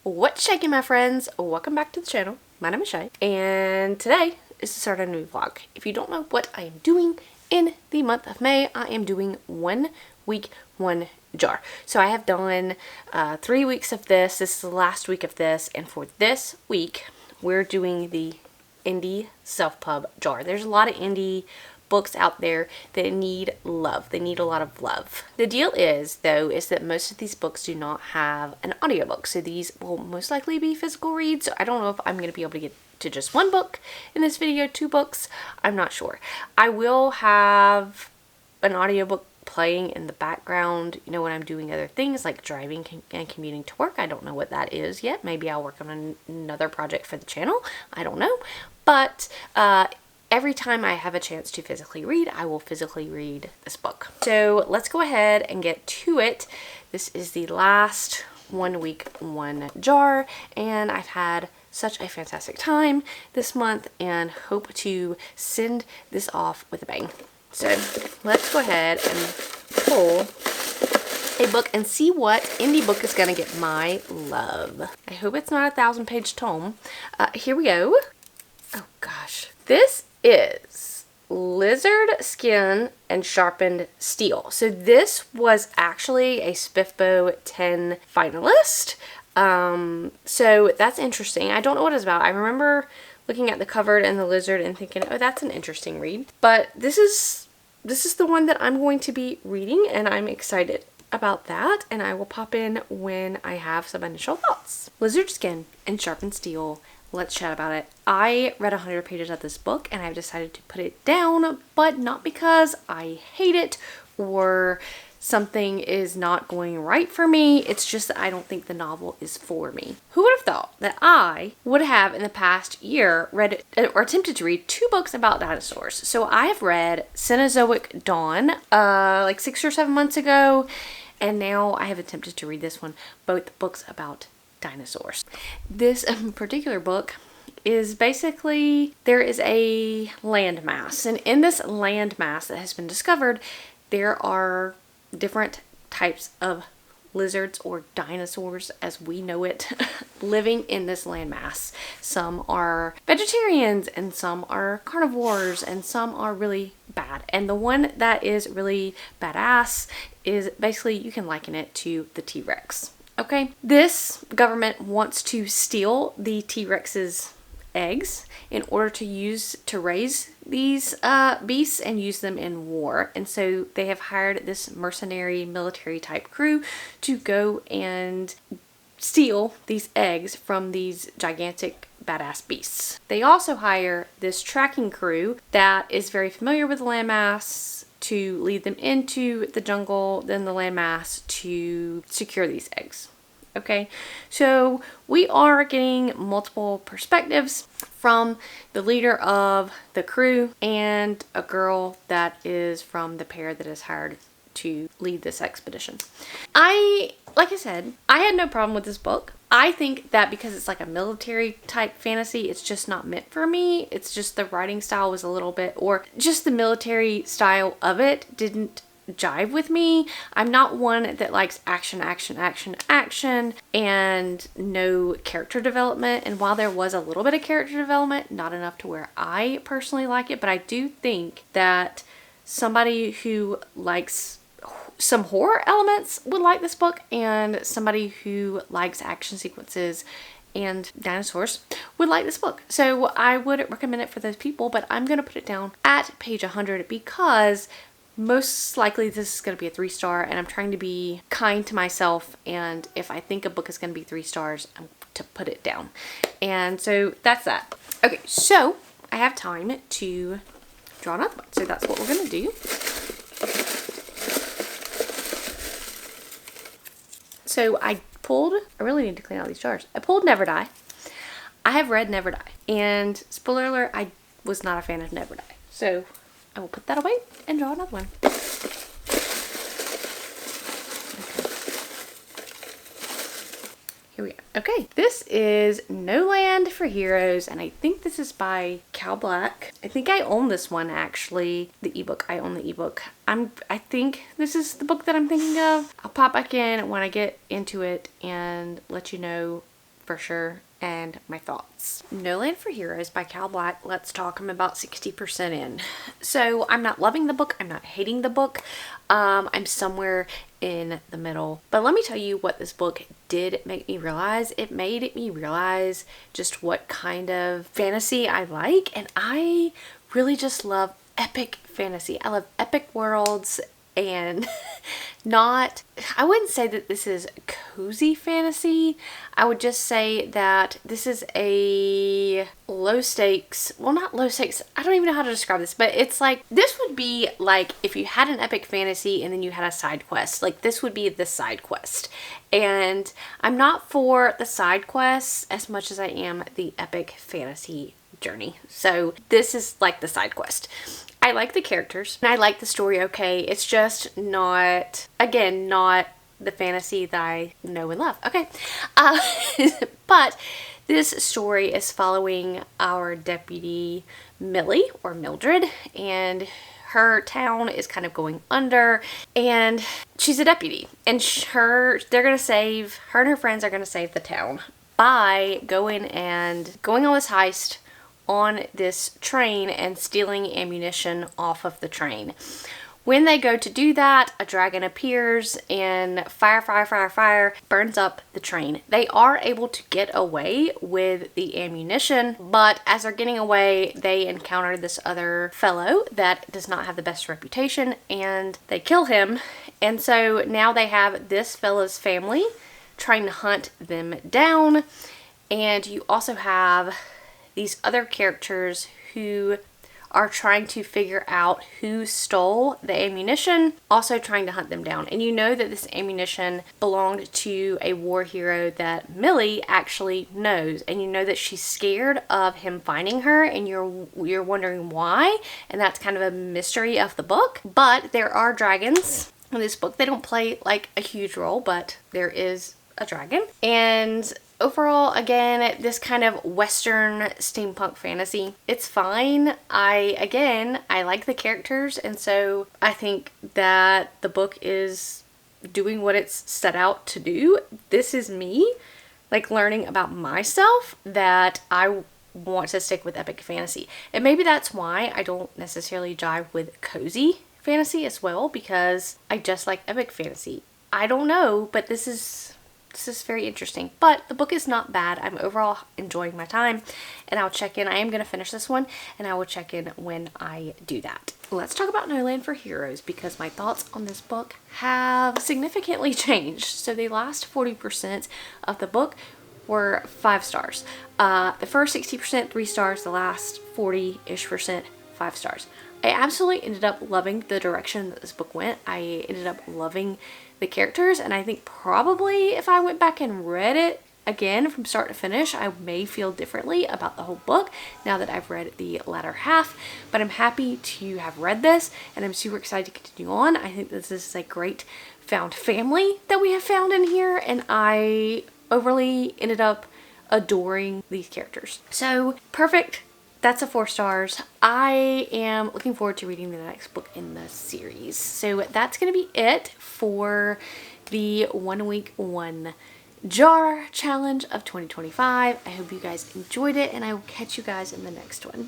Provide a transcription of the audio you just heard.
What's shaking, my friends? Welcome back to the channel. My name is Shay, and today is the start of a new vlog. If you don't know what I am doing in the month of May, I am doing 1 week, 1 jar. So I have done 3 weeks of this. This is the last week of this, and for this week, we're doing the indie self-pub jar. There's a lot of indie books out there that need love. They need a lot of love. The deal is, though, is that most of these books do not have an audiobook. So these will most likely be physical reads. So I don't know if I'm going to be able to get to just 1 book in this video, 2 books. I'm not sure. I will have an audiobook playing in the background, you know, when I'm doing other things like driving and commuting to work. I don't know what that is yet. Maybe I'll work on another project for the channel. I don't know. But every time I have a chance to physically read, I will physically read this book. So let's go ahead and get to it. This is the last 1 week, 1 jar, and I've had such a fantastic time this month and hope to send this off with a bang. So let's go ahead and pull a book and see what indie book is going to get my love. I hope it's not a 1,000-page tome. Here we go. Oh gosh. This is Lizard Skin and Sharpened Steel. So this was actually a SPIFBO 10 finalist. So that's interesting. I don't know what it's about. I remember looking at the cover and the lizard and thinking, oh, that's an interesting read. But this is the one that I'm going to be reading, and I'm excited about that, and I will pop in when I have some initial thoughts. Lizard Skin and Sharpened Steel. Let's chat about it. I read 100 pages of this book and I've decided to put it down, but not because I hate it or something is not going right for me. It's just that I don't think the novel is for me. Who would have thought that I would have in the past year read or attempted to read 2 books about dinosaurs? So I have read Cenozoic Dawn like 6 or 7 months ago, and now I have attempted to read this one, both books about dinosaurs. This particular book is basically, there is a landmass, and in this landmass that has been discovered, there are different types of lizards or dinosaurs as we know it living in this landmass. Some are vegetarians and some are carnivores and some are really bad. And the one that is really badass is basically, you can liken it to the T-Rex. Okay, this government wants to steal the T-Rex's eggs in order to raise these beasts and use them in war. And so they have hired this mercenary military type crew to go and steal these eggs from these gigantic badass beasts. They also hire this tracking crew that is very familiar with the landmass to lead them into the jungle, then the landmass, to secure these eggs. Okay, so we are getting multiple perspectives from the leader of the crew and a girl that is from the pair that is hired to lead this expedition. Like I said, I had no problem with this book. I think that because it's like a military type fantasy, it's just not meant for me. It's just the writing style was a little bit, or just the military style of it didn't jive with me. I'm not one that likes action, action, action, action, and no character development. And while there was a little bit of character development, not enough to where I personally like it, but I do think that somebody who likes some horror elements would like this book, and somebody who likes action sequences and dinosaurs would like this book. So I would recommend it for those people, but I'm going to put it down at page 100 because most likely this is going to be a 3-star, and I'm trying to be kind to myself, and if I think a book is going to be 3 stars, I'm to put it down. And so that's that. Okay, so I have time to draw another one. So that's what we're going to do. So I really need to clean out these jars. I pulled Never Die. I have read Never Die. And spoiler alert, I was not a fan of Never Die. So I will put that away and draw another one. Here we go. Okay, this is No Land for Heroes, and I think this is by Cal Black. I think I own this one, actually. The ebook. I own the ebook. I think this is the book that I'm thinking of. I'll pop back in when I get into it and let you know for sure, and my thoughts. No Land for Heroes by Cal Black. Let's talk. I'm about 60% in. So I'm not loving the book. I'm not hating the book. I'm somewhere in the middle. But let me tell you what this book did make me realize. It made me realize just what kind of fantasy I like. And I really just love epic fantasy. I love epic worlds. And I wouldn't say that this is cozy fantasy. I would just say that this is a low stakes, well, not low stakes, I don't even know how to describe this, but it's like, this would be like if you had an epic fantasy and then you had a side quest. Like, this would be the side quest. And I'm not for the side quests as much as I am the epic fantasy journey. So this is like the side quest. I like the characters and I like the story okay. It's just not, again, not the fantasy that I know and love. Okay. But this story is following our deputy Millie, or Mildred, and her town is kind of going under, and she's a deputy, and her and her friends are going to save the town by going on this heist on this train and stealing ammunition off of the train. When they go to do that, a dragon appears and fire burns up the train. They are able to get away with the ammunition, but as they're getting away, they encounter this other fellow that does not have the best reputation, and they kill him. And so now they have this fella's family trying to hunt them down, and you also have these other characters who are trying to figure out who stole the ammunition, also trying to hunt them down. And you know that this ammunition belonged to a war hero that Millie actually knows, and you know that she's scared of him finding her, and you're wondering why, and that's kind of a mystery of the book. But there are dragons in this book. They don't play like a huge role, but there is a dragon. And overall, again, this kind of Western steampunk fantasy, it's fine. I like the characters, and so I think that the book is doing what it's set out to do. This is me, like, learning about myself, that I want to stick with epic fantasy. And maybe that's why I don't necessarily jive with cozy fantasy as well, because I just like epic fantasy. I don't know, but this is very interesting. But the book is not bad. I'm overall enjoying my time, and I'll check in. I am going to finish this one, and I will check in when I do that. Let's talk about No Land for Heroes, because my thoughts on this book have significantly changed. So the last 40% of the book were 5 stars. The first 60%, 3 stars. The last 40-ish%, 5 stars. I absolutely ended up loving the direction that this book went. I ended up loving the characters, and I think probably if I went back and read it again from start to finish, I may feel differently about the whole book now that I've read the latter half. But I'm happy to have read this, and I'm super excited to continue on. I think this is a great found family that we have found in here, and I overly ended up adoring these characters. So perfect. That's a 4 stars. I am looking forward to reading the next book in the series. So that's going to be it for the 1 week 1 jar challenge of 2025. I hope you guys enjoyed it, and I will catch you guys in the next one.